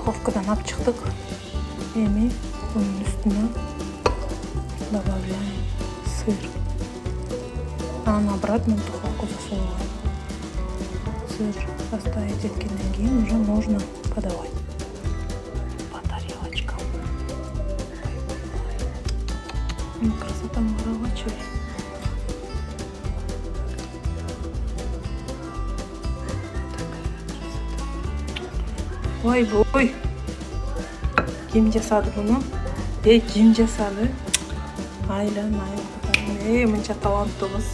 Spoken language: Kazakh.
Dуховкадан alып çıktık. Эми bunun üstüne добавляем сыр. А обратно в духовку засовываем. Сыр поставить еткеннен кийин уже можно подавать по тарелочкам. Красота муравачей. Ой, ким жасады bunu? Ким жасады? Айлан, мынча таланттуу кыз.